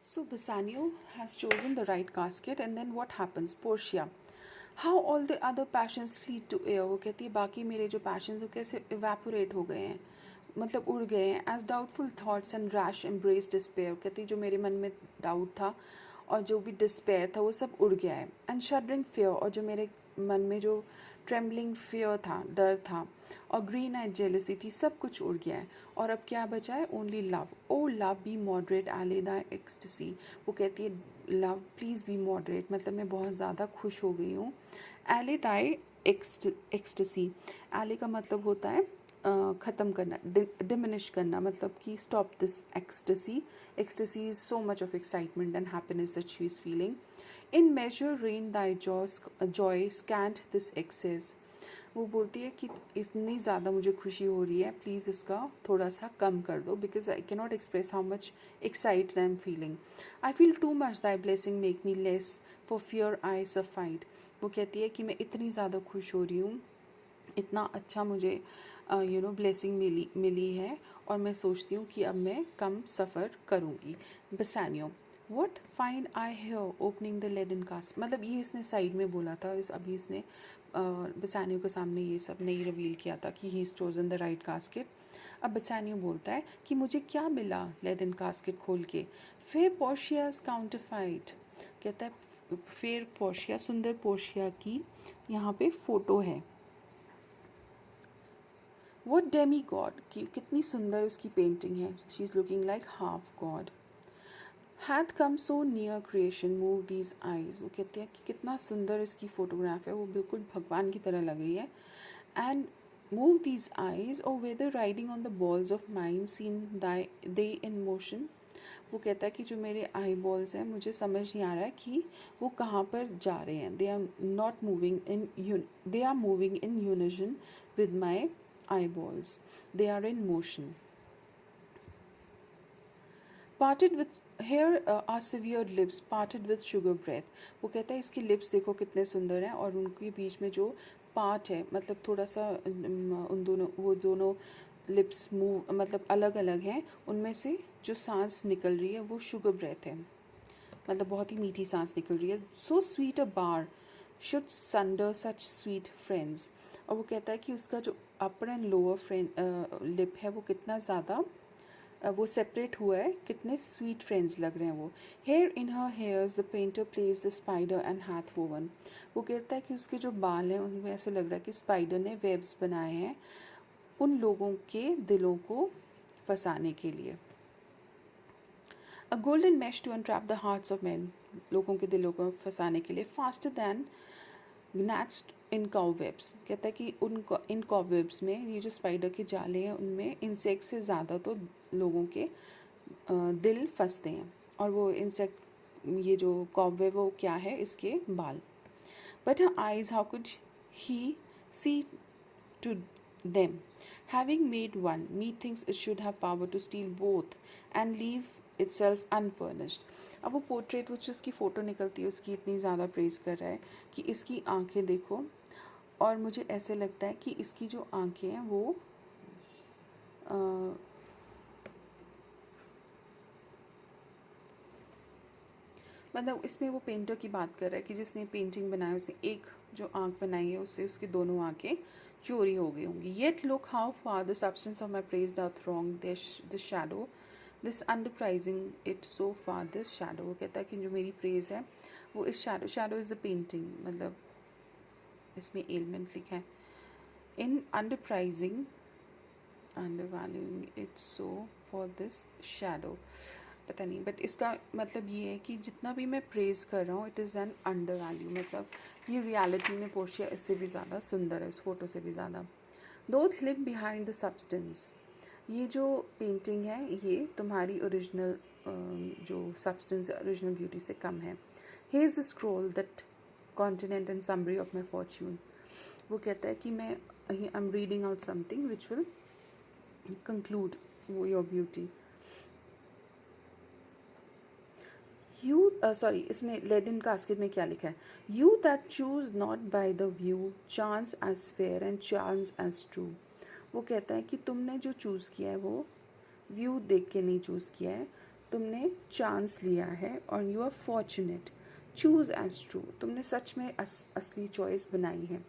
So Bassanio has chosen the right casket, and then what happens? Portia. How all the other passions flee to air. वो कहती है बाकी मेरे जो passions वो कैसे evaporate हो गए हैं, मतलब उड़ गए हैं. As doubtful thoughts and rash embrace despair. कहती है जो मेरे मन में doubt था और जो भी despair था वो सब उड़ गया है. And shuddering fear, और जो मेरे मन में जो ट्रेम्बलिंग फियर था, डर था, और ग्रीन आइड जेलसी थी, सब कुछ उड़ गया है. और अब क्या बचा है? Only love. O love be moderate allay the ecstasy. वो कहती है लव प्लीज़ बी मॉडरेट, मतलब मैं बहुत ज़्यादा खुश हो गई हूँ. एले दाई एक्सटेसी. एले का मतलब होता है ख़त्म करना, डिमिनिश करना, मतलब कि stop this ecstasy. Ecstasy is so much of excitement and happiness that she is feeling. In measure rain thy joy scant this excess. वो बोलती है कि इतनी ज़्यादा मुझे खुशी हो रही है, प्लीज़ इसका थोड़ा सा कम कर दो, because I cannot express how much excited I am feeling. I feel too much thy blessing make me less for fear I surfeit. वो कहती है कि मैं इतनी ज़्यादा खुश हो रही हूँ, इतना अच्छा मुझे ब्लेसिंग मिली है, और मैं सोचती हूँ कि अब मैं कम सफ़र करूँगी. Bassanio. What find I here opening the leaden casket. मतलब ये इसने साइड में बोला था, अभी इसने बसानियो के सामने ये सब नहीं रिवील किया था कि he is chosen the right casket. अब बसानियो बोलता है कि मुझे क्या मिला लेडन कास्केट खोल के. फेयर पोर्शियाज काउंटरफाइट. कहता है फेयर पोर्शिया, सुंदर पोर्शिया की यहाँ पे फ़ोटो है. वो डेमी गॉड की कितनी सुंदर उसकी पेंटिंग है. She is looking like half God. Hath come so near creation move these eyes. वो कहते हैं कि कितना सुंदर इसकी फ़ोटोग्राफ है, वो बिल्कुल भगवान की तरह लग रही है. एंड मूव दीज आइज और whether riding on the balls of mind seem they in motion. वो कहता है कि जो मेरे आई बॉल्स हैं, मुझे समझ नहीं आ रहा है कि वो कहाँ पर जा रहे हैं. They are not moving in they are moving in unison with my eyeballs. They are in motion. Parted with here are severed lips, parted with sugar breath. वो कहता है इसकी lips देखो कितने सुंदर हैं, और उनके बीच में जो पार्ट है, मतलब थोड़ा सा उन दोनों, वो दोनों लिप्स मूव, मतलब अलग अलग हैं. उनमें से जो सांस निकल रही है वो शुगर ब्रेथ है, मतलब बहुत ही मीठी सांस निकल रही है. So sweet a bar should sunder such sweet friends. और वो कहता है कि उसका जो अपर एंड लोअर लिप है वो कितना ज़्यादा वो सेपरेट हुआ है, कितने स्वीट फ्रेंड्स लग रहे हैं वो. Here in her hairs the painter place the spider and हाथ वोवन. वो कहता है कि उसके जो बाल हैं उनमें ऐसे लग रहा है कि स्पाइडर ने वेब्स बनाए हैं उन लोगों के दिलों को फंसाने के लिए. A golden mesh to entrap the hearts of man. लोगों के दिलों को फंसाने के लिए. Faster than gnats in cobwebs. कहता है कि इन cobwebs में, ये जो स्पाइडर के जाले हैं उनमें इंसेक्ट से ज़्यादा तो लोगों के दिल फंसते हैं. और वो इंसेक्ट, ये जो cobweb वो क्या है, इसके बाल. But her eyes, how could he see to them? Having made one, methinks it should have power to steal both and leave itself unfurnished. अब वो पोर्ट्रेट, वो जो उसकी फ़ोटो निकलती है, उसकी इतनी ज़्यादा प्रेज़ कर रहा है कि इसकी आंखें देखो, और मुझे ऐसे लगता है कि इसकी जो आंखें हैं वो मतलब इसमें वो पेंटर की बात कर रहा है कि जिसने पेंटिंग बनाई उसने एक जो आंख बनाई है उससे उसकी दोनों आंखें चोरी हो गई होंगी. Yet look how far the substance of my praise doth wrong this shadow this underprizing it so far this shadow. वो कहता है कि जो मेरी प्रेज है वो इस शैडो इज़ द पेंटिंग, मतलब इसमें एलिमेंट लिखा है. In underprizing undervaluing it so far this shadow. पता नहीं, बट इसका मतलब ये है कि जितना भी मैं प्रेज़ कर रहा हूँ it is an under value, मतलब ये रियलिटी में पोर्शिया इससे भी ज़्यादा सुंदर है, उस फोटो से भी ज़्यादा. दो स्लिप बिहाइंड द सब्सटेंस. ये जो पेंटिंग है ये तुम्हारी ओरिजिनल जो सब्सटेंस ओरिजिनल ब्यूटी से कम है. He is the scroll that continent and summary of my fortune. वो कहता है कि मैं I am reading out something which will conclude your beauty. You sorry, इसमें लेडन कास्केट में क्या लिखा है? You that choose not by the view chance as fair and chance as true. वो कहता है कि तुमने जो चूज़ किया है वो व्यू देख के नहीं चूज़ किया है, तुमने चांस लिया है और you are fortunate, choose as true, तुमने सच में असली चॉइस बनाई है।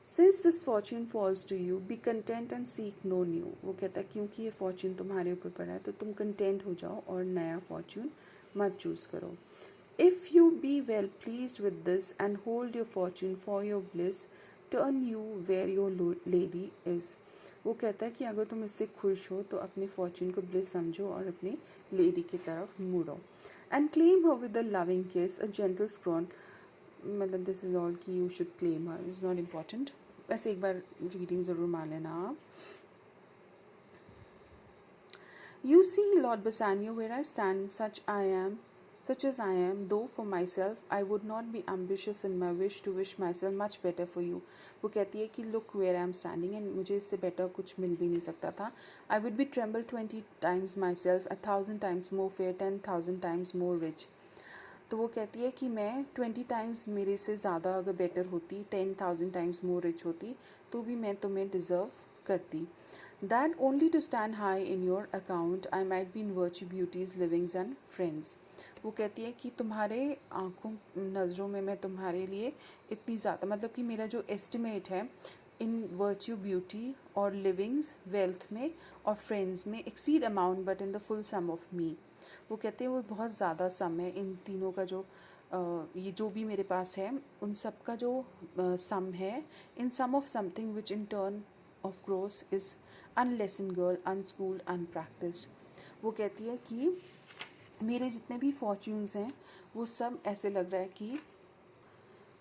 Since this fortune falls to you be content and seek no new, वो कहता है क्योंकि ये फॉर्चून तुम्हारे ऊपर पड़ा है तो तुम कंटेंट हो जाओ और नया फॉर्चून मत चूज़ करो। If you be well pleased with this and hold your fortune for your bliss, turn you where your lady is, वो कहता है कि अगर तुम इससे खुश हो तो अपने फॉर्चून को ब्लिस समझो और अपनी लेडी की तरफ मुड़ो। And claim her with a loving kiss, a gentle scroll, मतलब दिस इज़ ऑल कि you should claim her, is not important, वैसे एक बार रीडिंग ज़रूर मान लेना आप। You see, Lord Bassanio, where I stand, such as I am, though for myself, I would not be ambitious in my wish to wish myself much better for you. वो कहती है कि look where I am standing, and मुझे इससे better कुछ मिल भी नहीं सकता था. I would be tremble 20 times myself, 1,000 times more fair, 10,000 times more rich. तो वो कहती है कि मैं 20 टाइम्स मेरे से ज़्यादा अगर बेटर होती, 10,000 टाइम्स मोर रिच होती, तो भी मैं तुम्हें डिज़र्व करती. That only to stand high in your account, I might be in virtue, beauties, livings and friends. वो कहती है कि तुम्हारे आँखों नज़रों में मैं तुम्हारे लिए इतनी ज़्यादा, मतलब कि मेरा जो एस्टिमेट है इन वर्च्यू, ब्यूटी और लिविंग्स, वेल्थ में और फ्रेंड्स में, exceed amount but in the full sum of me, वो कहते हैं वो बहुत ज़्यादा सम है इन तीनों का, जो ये जो भी मेरे पास है उन सब का जो सम है, in sum of something which in turn of gross is unlessoned girl, unschooled, unpractised. वो कहती है कि मेरे जितने भी फॉर्च्यून्स हैं वो सब ऐसे लग रहा है कि,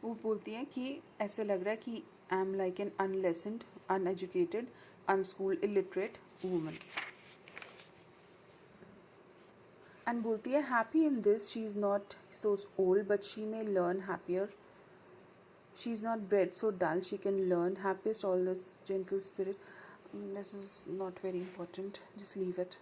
वो बोलती है कि ऐसे लग रहा है कि I am like an unlessoned, uneducated, unschooled, illiterate woman. And बोलती है happy in this she is not so old but she may learn happier, she is not bred so dull, she can learn happiest all this gentle spirit. This is not very important, just leave it.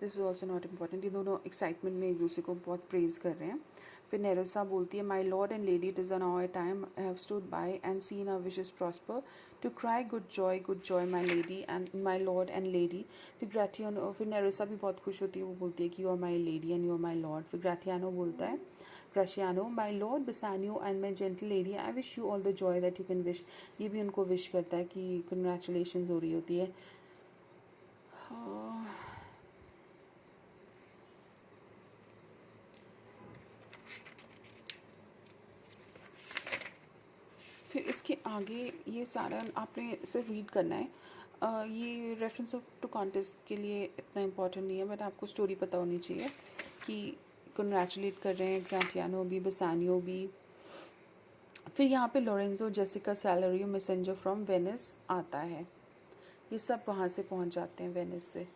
This is also not important. ये दोनों excitement में एक दूसरे को बहुत praise कर रहे हैं. फिर नेरोसा बोलती है my lord and lady, it is an hour time I have stood by and seen our wishes prosper, to cry good joy my lady and my lord and lady. फिर ग्रेटियानो, फिर नेरोसा भी बहुत खुश होती है, वो बोलती है कि you are my lady and you are my lord. फिर ग्रेटियानो बोलता है, Gratiano, my lord Bassanio and my gentle lady, I wish you all the joy that you can wish. ये भी उनको विश करता है कि कंग्रेचुलेशन हो रही होती है. फिर इसके आगे ये सारा आपने सिर्फ रीड करना है. ये रेफरेंस ऑफ टू कॉन्टेस्ट के लिए इतना इम्पोर्टेंट नहीं है, बट आपको स्टोरी पता होनी चाहिए कि कंग्रेचुलेट कर रहे हैं ग्रेटियानो भी, बेसानियो भी. फिर यहाँ पे Lorenzo, Jessica, Celerio, messenger from Venice आता है. ये सब वहाँ से पहुँच जाते हैं वेनिस से.